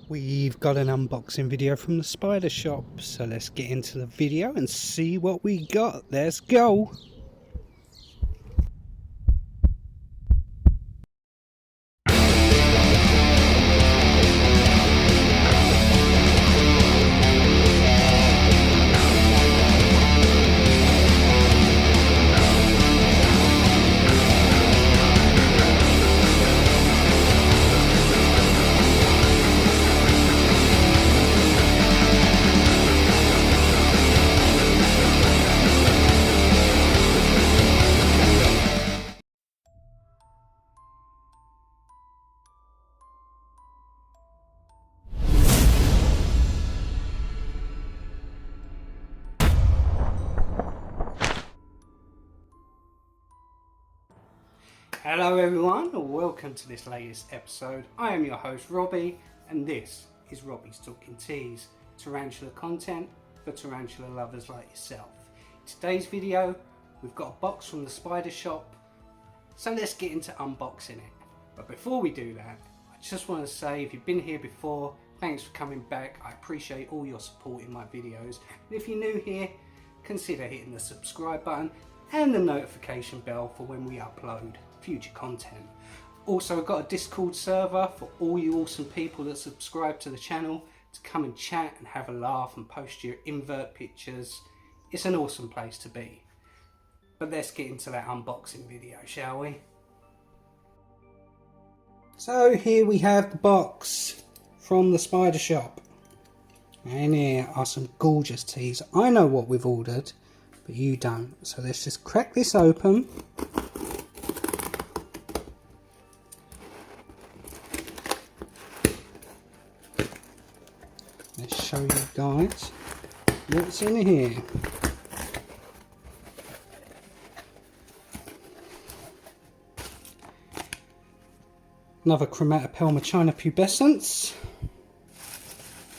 We've got an unboxing video from the spider shop, so let's get into the video and see what we got. Let's go! Hello everyone, and welcome to this latest episode. I am your host Robbie, and this is Robbies Talking Teas, tarantula content for tarantula lovers like yourself. In today's video, we've got a box from the spider shop, so let's get into unboxing it. But before we do that, I just want to say, if you've been here before, thanks for coming back. I appreciate all your support in my videos. And if you're new here, consider hitting the subscribe button and the notification bell for when we upload future content. Also, I've got a Discord server for all you awesome people that subscribe to the channel to come and chat and have a laugh and post your invert pictures. It's an awesome place to be. But let's get into that unboxing video, shall we? So here we have the box from the spider shop, and here are some gorgeous teas. I know what we've ordered, but you don't, so let's just crack this open. Let's show you guys what's in here. Another Chromatopelma China pubescence.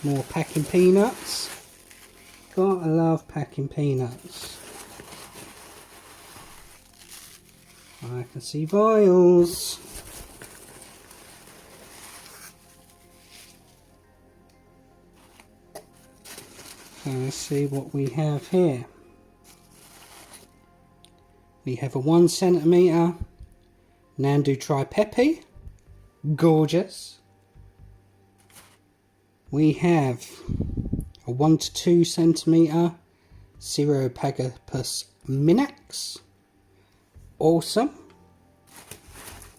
More packing peanuts. Gotta love packing peanuts. I can see vials. So let's see what we have here. We have a 1 centimetre Nandu Tripepe. Gorgeous. We have a 1 to 2 centimetre Ceropagapus minax. Awesome.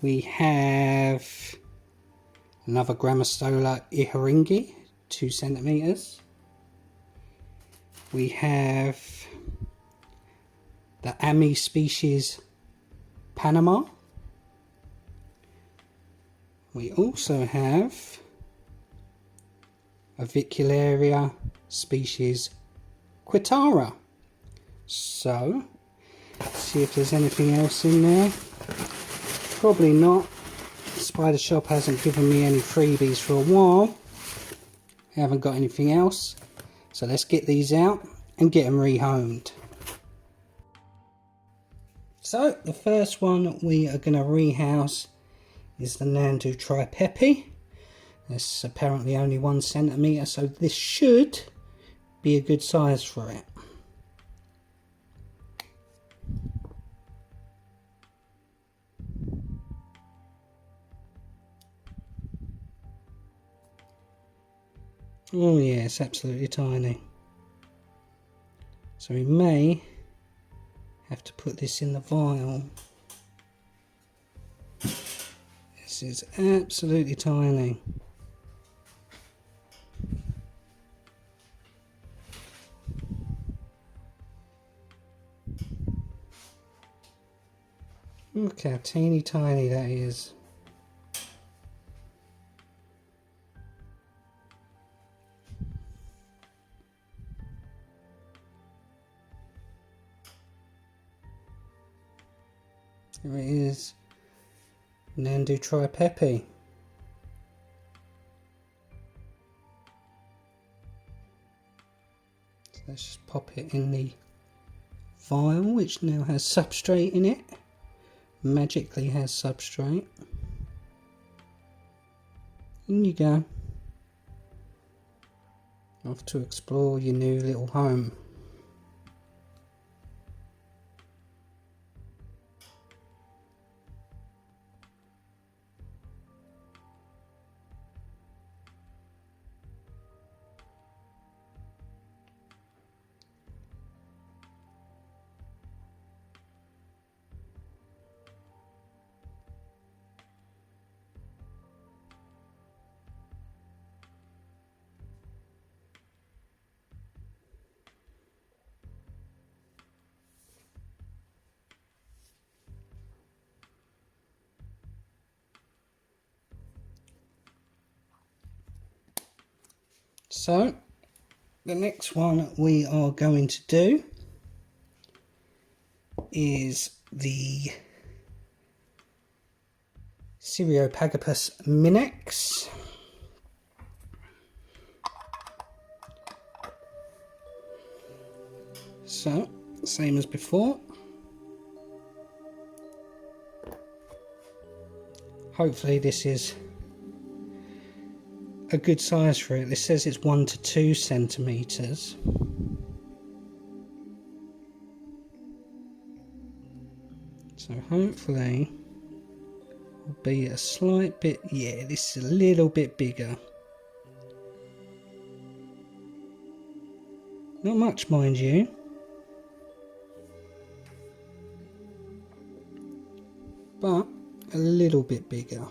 We have another Grammostola iharingi, 2 centimetres. We have the Ami species Panama. We also have Avicularia species Kwitara. So, let's see if there's anything else in there. Probably not. The spider shop hasn't given me any freebies for a while. I haven't got anything else. So let's get these out and get them rehomed. So the first one we are going to rehouse is the Nandu Tripepe. It's apparently only 1 centimetre, so this should be a good size for it. Oh yeah, it's absolutely tiny. So we may have to put this in the vial. This is absolutely tiny. Look how teeny tiny that is. Here it is, Nandu Tripepe. So let's just pop it in the vial, which now has substrate in it. Magically has substrate. In you go. Off to explore your new little home. So the next one we are going to do is the Cereopagopus minax. So, same as before. Hopefully this is a good size for it. This says it's 1 to 2 centimeters. So hopefully will be a slight bit, yeah, this is a little bit bigger. Not much, mind you. But a little bit bigger.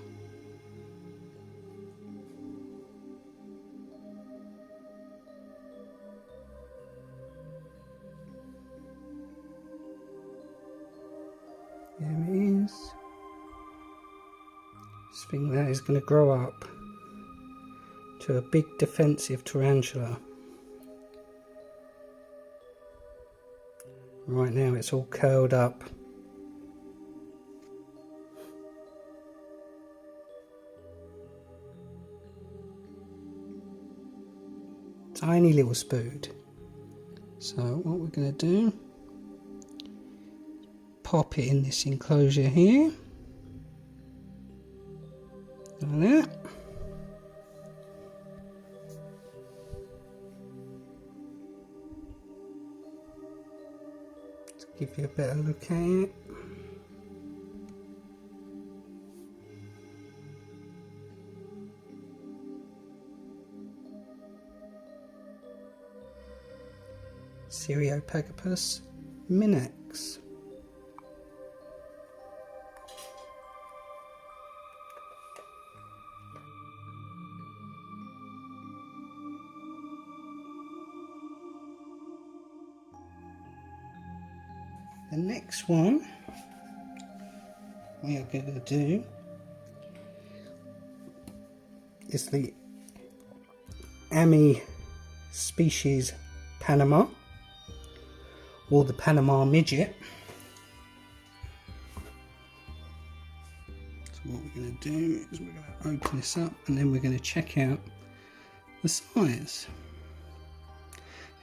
There it is. This thing that is going to grow up to a big defensive tarantula. Right now it's all curled up. Tiny little spood. So what we're going to do, pop it in this enclosure here, like that. To give you a better look at it. Cereopagopus minax. The next one we are going to do is the Ami species Panama, or the Panama midget. So what we're going to do is we're going to open this up and then we're going to check out the size.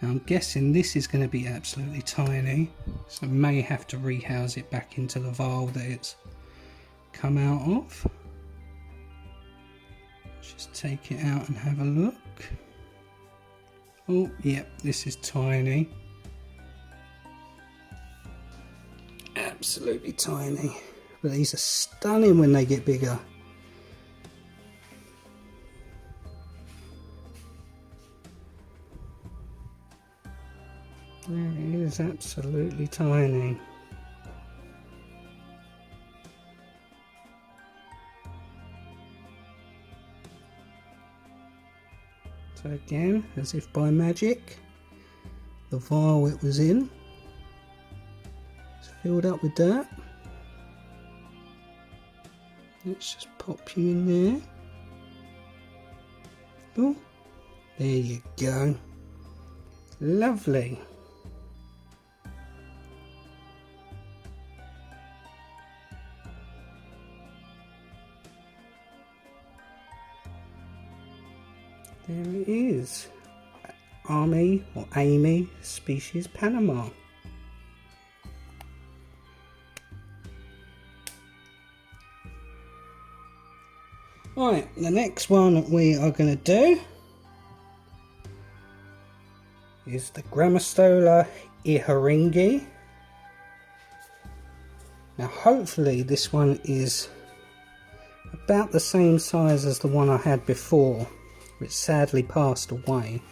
Now I'm guessing this is going to be absolutely tiny, so I may have to rehouse it back into the vial that it's come out of. Just take it out and have a look. Oh, yep, this is tiny. Absolutely tiny. But these are stunning when they get bigger. It is absolutely tiny. So again, as if by magic, the vial it was in is filled up with dirt. Let's just pop you in there. Oh, there you go. Lovely. There it is. Ami or Amy species Panama. Right, the next one we are going to do is the Grammostola Iharingi. Now hopefully this one is about the same size as the one I had before, which sadly passed away,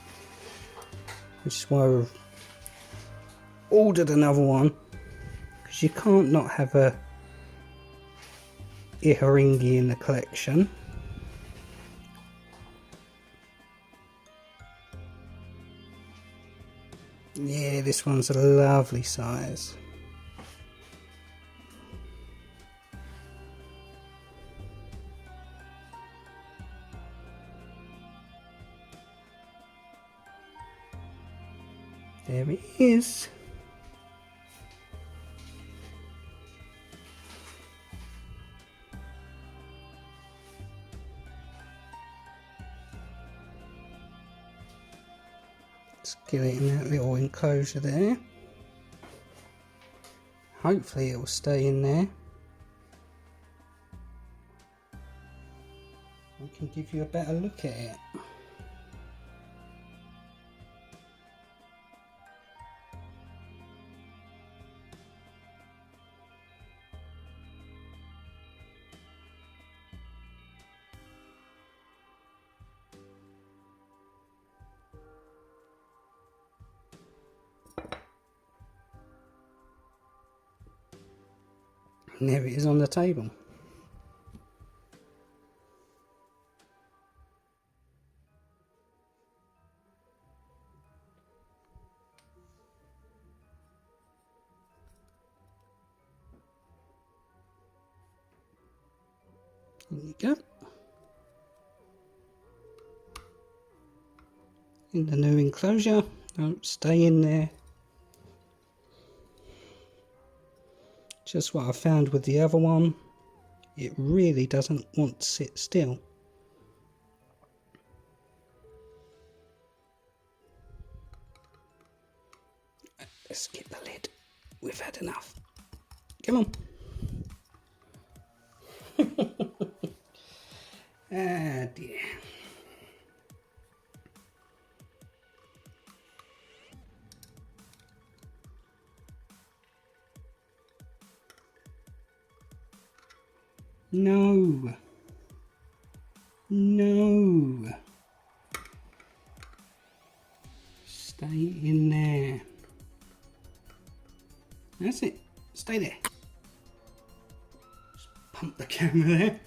which is why I've ordered another one, because you can't not have a Iharingi in the collection. Yeah, this one's a lovely size. There it is. Let's get it in that little enclosure there. Hopefully it will stay in there. I can give you a better look at it. And there it is on the table. There you go. In the new enclosure. Don't stay in there. Just what I found with the other one. It really doesn't want to sit still. Let's get the lid. We've had enough. Come on. Ah dear. No. No. Stay in there. That's it. Stay there. Just pump the camera there.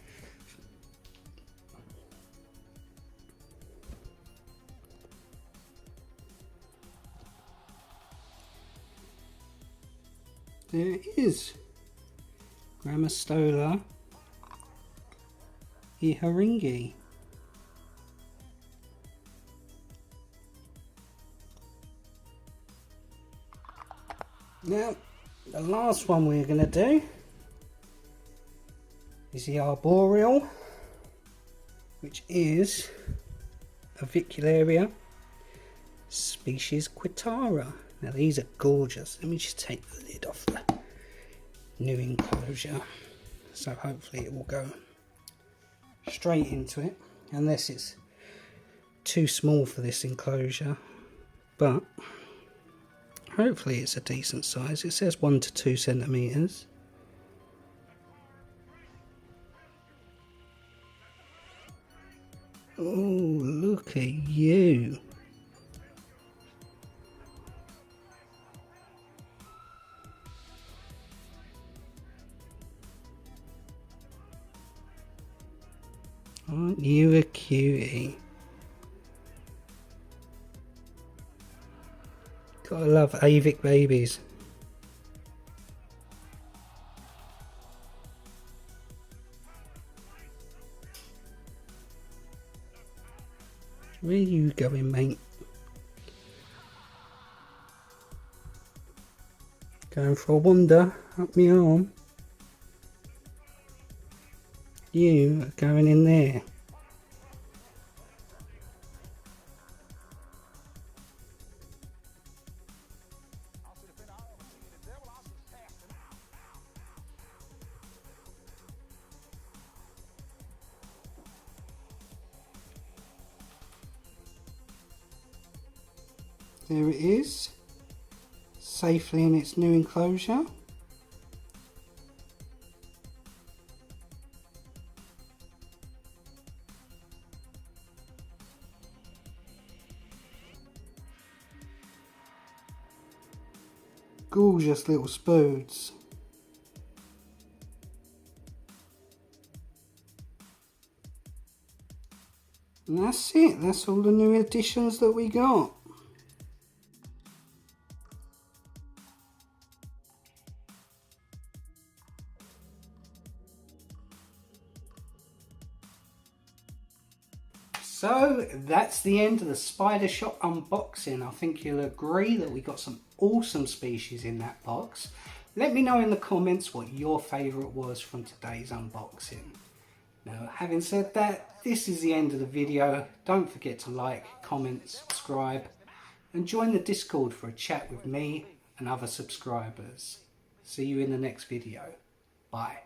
There it is. Grammostola Iharingi. Now, the last one we're going to do is the arboreal, which is Avicularia species Kwitara. Now these are gorgeous. Let me just take the lid off the new enclosure, so hopefully it will go straight into it, unless it's too small for this enclosure, but hopefully it's a decent size. It says 1 to 2 centimeters. Oh, look at you. Aren't you a cutie? Gotta love Avic babies. Where are you going, mate? Going for a wander up my arm. You are going in there. There it is, safely in its new enclosure. Gorgeous little spoods. And that's it, that's all the new additions that we got. So that's the end of the Spider Shop unboxing. I think you'll agree that we got some awesome species in that box. Let me know in the comments what your favourite was from today's unboxing. Now, having said that, this is the end of the video. Don't forget to like, comment, subscribe and join the Discord for a chat with me and other subscribers. See you in the next video. Bye.